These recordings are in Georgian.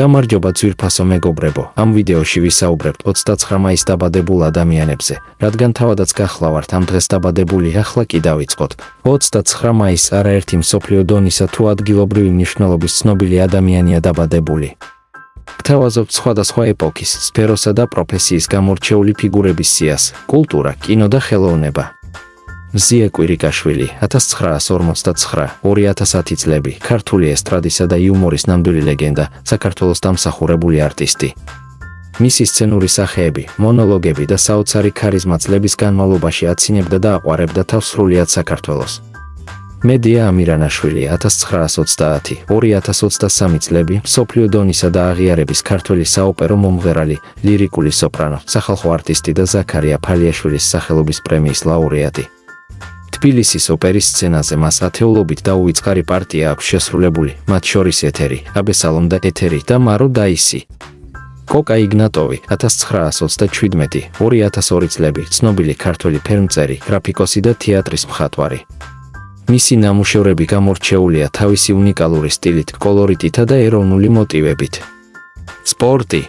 გამარჯობა ძვირფასო მეგობრებო, ამ ვიდეოში ვისაუბრებთ 29 მაისს დაბადებულ ადამიანებზე, რადგან თავადაც გახლავართ ამ დღეს დაბადებული, ახლა კი დავიწყოთ. 29 მაისს არაერთი მსოფლიო დონისა თუ ადგილობრივი მნიშვნელობის ცნობილი ადამიანია დაბადებული. გთავაზობთ სხვადასხვა ეპოქის, სფეროსა და პროფესიის გამორჩეული ფიგურების სიას, კულტურა, კინო და ხელოვნება. მზია კვირიკაშვილი, 1959-2010 წლები, ქართული ესტრადისა და იუმორის ნამდვილი ლეგენდა, საქართველოს დამსახურებული არტისტი. მისი სცენური სახეები, მონოლოგები და საოცარი ქარიზმა წლების განმავლობაში აცინებდა და აყვარებდა თავს სრულიად საქართველოს. მედია ამირანაშვილი, 1930-2023 წლები, მსოფლიო დონისა და აღიარების ქართველი საოპერო მომღერალი, ლირიკული სოპრანო, სახალხო არტისტი და ზაქარია ფალიაშვილის სახელობის პრემიის ლაურეატი. თბილისის ოპერის სცენაზე მას ათეულობით და უიწყარი პარტია აქვს შესრულებული, მათ შორის ეთერი, აბესალომ და ეთერი და მარო დაისი. კოკა იგნატოვი, 1927-2002 წლები, ცნობილი ქართველი ფილმწერი, გრაფიკოსი და თეატრის მხატვარი. მისი ნამუშევრები გამორჩეულია თავისი უნიკალური სტილით, კოლორიტითა და ეროვნული მოტივებით. სპორტი.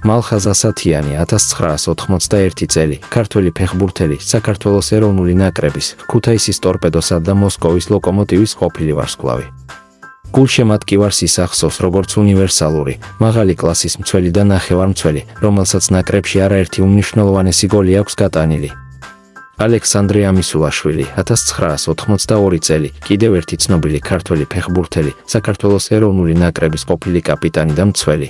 მალხაზ ასათიანი, 1991 წელი, ქართველი ფეხბურთელი, საქართველოს ეროვნული ნაკრების, ქუთაისის ტორპედოსა და მოსკოვის ლოკომოტივის ყოფილი ვარსკვლავი. გულშემატკივარს ისახსოვს როგორც უნივერსალური, მაღალი კლასის მცველი და ნახევარმცველი, რომელსაც ნაკრებში არაერთი უმნიშვნელოვანესი გოლი აქვს გატანილი. ალექსანდრე ამისულაშვილი, 1982 წელი, კიდევ ერთი ცნობილი ქართველი ფეხბურთელი, საქართველოს ეროვნული ნაკრების ყოფილი კაპიტანი და მცველი.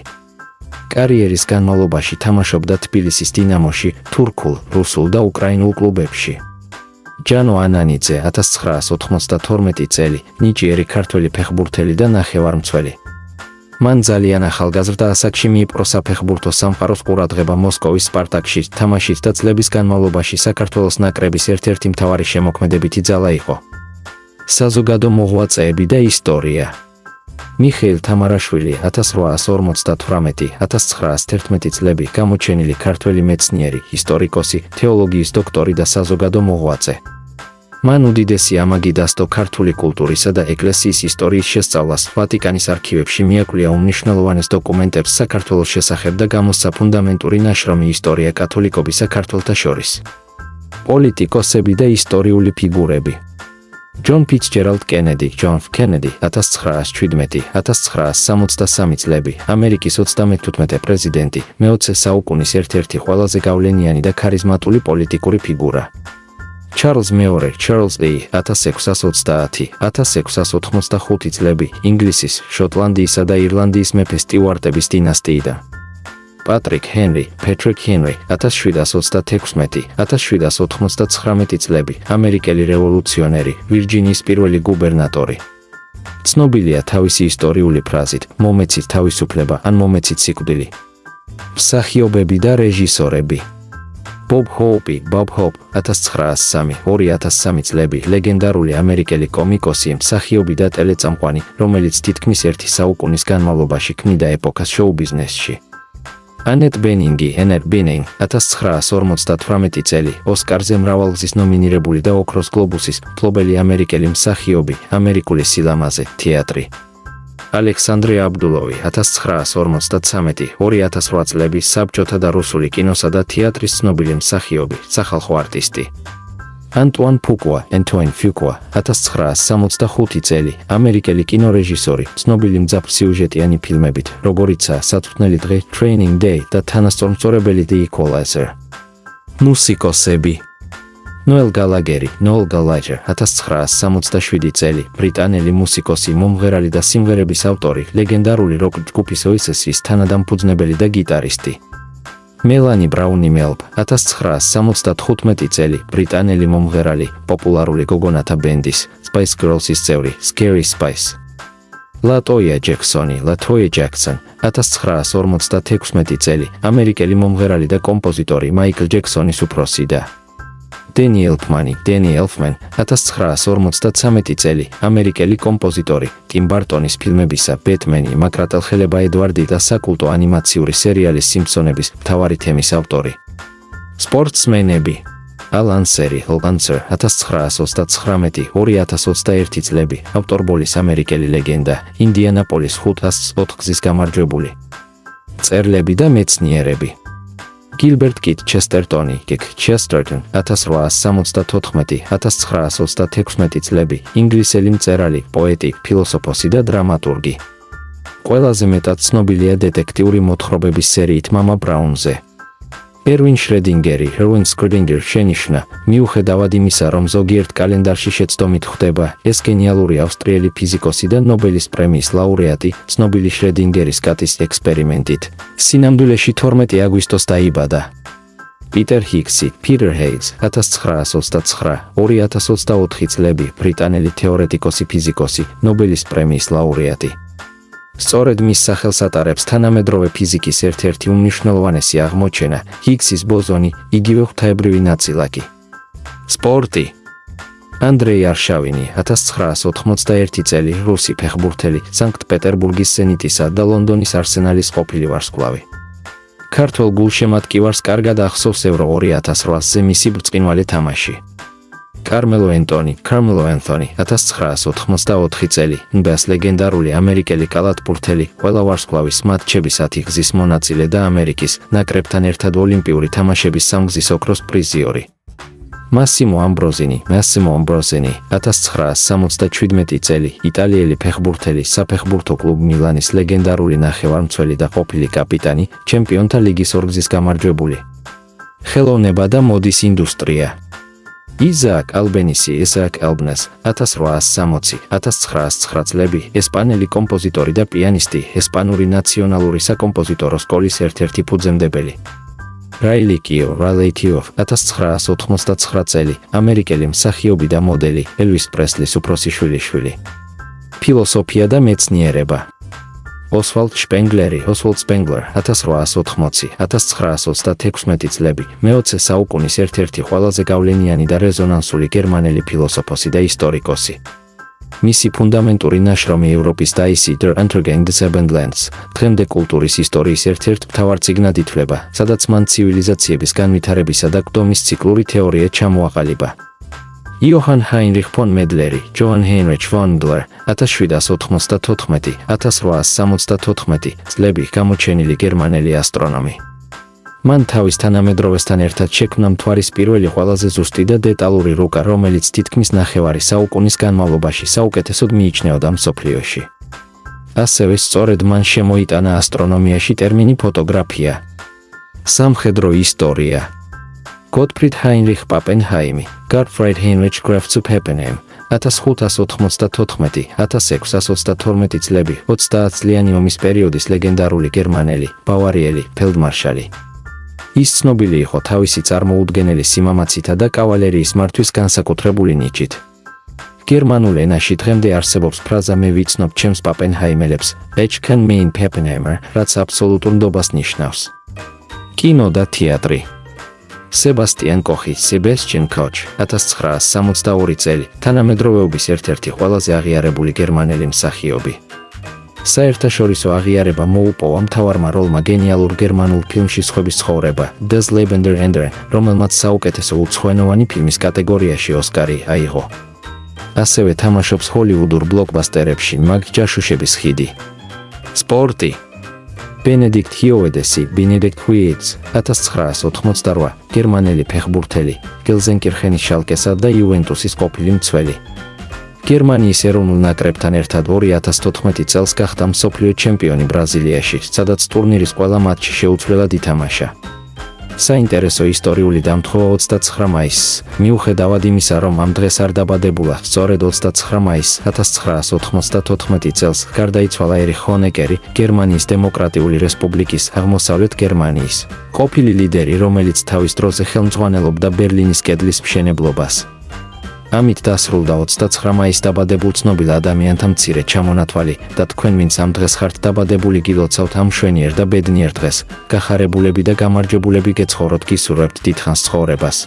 კარიერის განმავლობაში თამაშობდა თბილისის დინამოში, თურქულ, რუსულ და უკრაინულ კლუბებში. ჯანო ანანიძე, 1992 წელი, ნიჭიერი ქართველი ფეხბურთელი და ნახევარმცველი. მან ძალიან ახალგაზრდა ასაკში მიიპყრო საფეხბურთო სამყაროს ყურადღება მოსკოვის სპარტაკში, თამაშით და წლების განმავლობაში საქართველოს ნაკრების ერთ-ერთი მთავარი შემოქმედებითი ძალა იყო. საზოგადო მოღვაწეები და ისტორია. მიხეილ თამარაშვილი, 1858-1911 წლები, გამოჩენილი ქართველი მეცნიერი, ისტორიკოსი, თეოლოგიის დოქტორი და საზოგადო მოღვაწე. მან უდიდესი ამაგი დასდო ქართული კულტურისა და ეკლესიის ისტორიის შესწავლას, ვატიკანის არქივებში მიაკვლია უმნიშვნელოვანეს დოკუმენტებს საქართველოს შესახებ და გამოსცა ფუნდამენტური ნაშრომი ისტორია კათოლიკობისა ქართველთა შორის. პოლიტიკოსები და ისტორიული ფიგურები. ჯონ ფიცჯერალდ კენედი, ჯონ ფ. კენედი, 1917-1963 წლები, ამერიკის 38 პრეზიდენტი, მე-20 საუკუნის ერთ-ერთი ყველაზე გავლენიანი და ქარიზმატული პოლიტიკური ფიგურა. ჩარლზ მეორე, ჩარლზ ლი, 1630-1685 წლები, ინგლისის, შოტლანდიისა და ირლანდიის მეფე სტიუარტების დინასტიიდან. პატრიკ ჰენრი, პეტრიკ ჰენრი, 1716-1799 წლები, ამერიკელი რევოლუციონერი, ვირჯინიის პირველი გუბერნატორი. ცნობილია თავისი ისტორიული ფრაზით, მომეცით თავისუფლება ან მომეცით სიკვდილი. მსახიობები და რეჟისორები. ბობ ჰოუპი, ბობ ჰოპ, 1903-2003 წლები, ლეგენდარული ამერიკელი კომიკოსი, მსახიობი და ტელეწამყვანი, რომელიც თითქმის ერთი საუკუნის განმავლობაში ქმნიდა ეპოქას შოუ-ბიზნესში. ანეტ ბენინგი, ენეტ ბენინგ, 1958 წელი, ოსკარზე მრავალგზის ნომინირებული და ოქროს გლობუსის მფლობელი ამერიკელი მსახიობი, ამერიკული სილამაზე, თეატრი. ალექსანდრე აბდულოვი, 1953-2008 წლები, საბჭოთა და რუსული კინოსა და თეატრის ცნობილი მსახიობი, სახალხო არტისტი. ანტუან ფუკუა, ენტუან ფუკუა, 1965 წელი, ამერიკელი კინორეჟისორი, ცნობილი მძაფრ-სიუჟეტიანი ფილმებით, როგორიცაა სათვრთნელი დღე, Training Day და თანასწორმწორებელი The Equalizer. მუსიკოსები. ნოელ გალაგერი, ნოელ გალაჯერ, 1967 წელი, ბრიტანელი მუსიკოსი, მომღერალი და სიმღერების ავტორი, ლეგენდარული როკ ჯგუფის Oasis-ის თანადამფუძნებელი და გიტარისტი. მელანი ბრაუნი მელბ, 1975 წელი, ბრიტანელი მომღერალი, პოპულარული გოგონათა ბენდის, Spice Girls-ის წევრი, Scary Spice. ლატოია ჯექსონი, ლატოია ჯექსონ, 1956 წელი, ამერიკელი მომღერალი და კომპოზიტორი, მაიკლ ჯექსონის უფროსი და. დენი ელფმანი, დენი ელფმენ, 1953 წელი, ამერიკელი კომპოზიტორი, ტიმ ბარტონის ფილმებისა, ბეტმენი, მაკრატელხელება ედვარდი და საკულტო ანიმაციური სერიალის სიმფსონების მთავარი თემის ავტორი. სპორტსმენები. ალანსერი, ლანსერ, 1929, 2021 წლები, ავტორბოლის ამერიკელი ლეგენდა, ინდიანაპოლის 504 გზის გამარჯვებული. წერლები და მეცნიერები. გილბერტ კიტ ჩესტერტონი, კიკ ჩესტერტონ, 1874-1926 წლები, ინგლისელი მწერალი, პოეტი, ფილოსოფოსი და დრამატურგი. ყველაზე მეტად ცნობილია დეტექტიური მოთხრობების სერიით მამა ბრაუნზე. ერვინ შრედინგერი, შენიშნა, მიუხედავად იმისა, რომ ზოგიერთ კალენდარში შეცდომით ხვდება, ეს გენიალური ავსტრიელი ფიზიკოსი და ნობელის პრემიის ლაურეატი, ცნობილი შრედინგერის კატის ექსპერიმენტით, სინამდვილეში 12 აგვისტოს დაიბადა. პიტერ ჰიგსი, პიტერ ჰეიგს, 1929-2024 წლები, ბრიტანელი თეორეტიკოსი ფიზიკოსი, ნობელის პრემიის ლაურეატი. სწორედ მის სახელს ატარებს თანამედროვე ფიზიკის ერთ-ერთი უმნიშვნელოვანესი აღმოჩენა, ჰიგსის ბოზონი, იგივე ღვთაებრივი ნაწილაკი. სპორტი. ანდრეი არშავინი, 1981 წელი, რუსი ფეხბურთელი, სანქტ-პეტერბურგის ზენიტისა და ლონდონის არსენალის ყოფილი ვარსკვლავი. ქართველ გულშემატკივარს კარგად ახსოვს ევრო 2008-ზე მისი ბრწყინვალე თამაში. კარმელო ენტონი, 1984 წელი, NBA-ს ლეგენდარული ამერიკელი კალათბურთელი, ყველა ვარსკვლავის მატჩების 10 გზის მონაწილე და ამერიკის ნაკრებთან ერთად ოლიმპიური თამაშების 3 გზის ოქროს პრიზიორი. მასიმო ამბროზინი, 1977 წელი, იტალიელი ფეხბურთელი, საფეხბურთო კლუბ მილანის ლეგენდარული ნახევარმცველი და ყოფილი კაპიტანი, ჩემპიონთა ლიგის 2 გზის გამარჯვებული. ხელოვნება და მოდის ინდუსტრია. იზააკ ალბენისი, 1860-1909 წლები, ესპანელი კომპოზიტორი და პიანისტი, ესპანური ნაციონალური საკომპოზიტორო სკოლის ერთ-ერთი ფუძემდებელი. რაილი კიო, 1989 წელი, ამერიკელი მსახიობი და მოდელი, ელვის პრესლის უფროსი შვილიშვილი. ფილოსოფია და მეცნიერება. ოსვალდ შპენგლერი, ოსვალდ სპენგლერ, 1880-1916 წლები, მე-20 საუკუნის ერთ-ერთი ყველაზე გავლენიანი და რეზონანსული გერმანელი ფილოსოფოსი და ისტორიკოსი. მისი ფუნდამენტური ნაშრომი ევროპის და ისი Der Untergang des Abendlands, დღემდე კულტურის ისტორიის ერთ-ერთ მთავარ წიგნად ითვლება, სადაც მან ცივილიზაციების განვითარებისა და კვდომის ციკლური თეორია ჩამოაყალიბა. იოჰან ჰაინრიხ ფონ მედლერი, ჯოჰან ჰენრich von Mendler, 1794-1874 წლები, გამოჩენილი გერმანელი ასტრონომი. მან თავის თანამედროვესთან ერთად შექმნა მთვარის პირველი ყველაზე ზუსტი და დეტალური რუკა, რომელიც თითქმის ნახევარი საუკუნის განმავლობაში საუკეთესოდ მიიჩნეოდა მსოფლიოში. ასევე სწორედ მან შემოიტანა ასტრონომიაში ტერმინი ფოტოგრაფია. სამხედრო ისტორია. გოტფრიდ ჰაინრიხ პაპენჰაიმი, Gottfried Heinrich Graf zu Pappenheim, 1594-1622 წლები, 30 წლიანი ომის პერიოდის ლეგენდარული გერმანელი, ბავარიელი, ფელდმარშალი. ის ცნობილი იყო თავისი წარმოუდგენელი სიმამაცითა და კავალერიის მართვის განსაკუთრებული ნიჭით. გერმანულ ენაში დღემდე არსებობს ფრაზა მე ვიცნობ ჩემს პაპენჰაიმელებს, Ich kann mein Pappenheimer, რაც აბსოლუტურ ნდობას ნიშნავს. კინო და თეატრი. სებასტიან კოხი, Sebastian Koch, 1962 წელი, თანამედროვეობის ერთ-ერთი ყველაზე აღიარებული გერმანელი მსახიობი. საერთაშორისო აღიარება მოუპოვა მთავარმა როლმა გენიალურ გერმანულ ფილმში სხვების ცხოვრება, Das Leben der anderen, რომელმაც საუკეთესო უცხოენოვანი ფილმის კატეგორიაში ოსკარი აიღო. ასევე თამაშობს ჰოლივუდურ ბლოკბასტერებში, მაგ ჯაშუშების ხიდი. სპორტი. ბენედიქტ ჰიოვედესი, Benedict Huiz, 1988, გერმანელი ფეხბურთელი, გელზენკირხენის შალკესა და იუვენტუსის ყოფილი მცველი. გერმანიის ეროვნულ ნაკრებთან ერთად 2014 წელს გახდა მსოფლიო ჩემპიონი ბრაზილიაში, სადაც ტურნირის ყველა მატჩი შეუცვლელად ითამაშა. საინტერესო ისტორიული დამთხოვა 29 მაისს, მიუხედავად იმისა, რომ ამ დღეს არ დაბადებულა, სწორედ 29 მაისს 1994 წელს გარდაიცვალა ერიხ ჰონეკერი, გერმანიის დემოკრატიული რესპუბლიკის, აღმოსავლეთ გერმანიის ყოფილი ლიდერი, რომელიც თავის დროზე ხელმძღვანელობდა ბერლინის კედლის მშენებლობას. ამით დასრულდა 29 მაისს დაბადებულ ცნობილ ადამიანთა მცირე ჩამონათვალი და თქვენ ვინც ამ დღეს ხართ დაბადებული გილოცავთ ამ მშვენიერ და ბედნიერ დღეს, გახარებულები და გამარჯვებულები გეცხოვროთ, გისურვებთ დიდხანს ცხოვრებას.